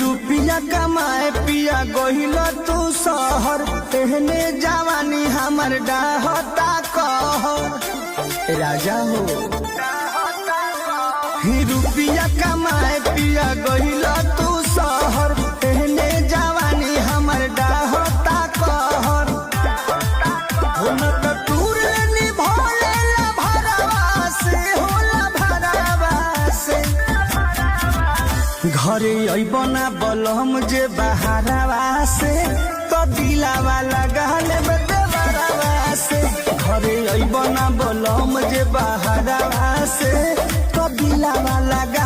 रुपिया कमाए पिया गहिल तू शहर, एहने जवानी हमर डाहता कहर राजा हो। रुपिया कमाए पिया गहिल तू शहर, एहने जवानी हमर डाहता कहर। घरे अबना बलम जे बहारवा से, तो दिलावा लगा लेबे देवरवा से। घरे अबना बलम जे बहारवा से, तो दिलावा लगा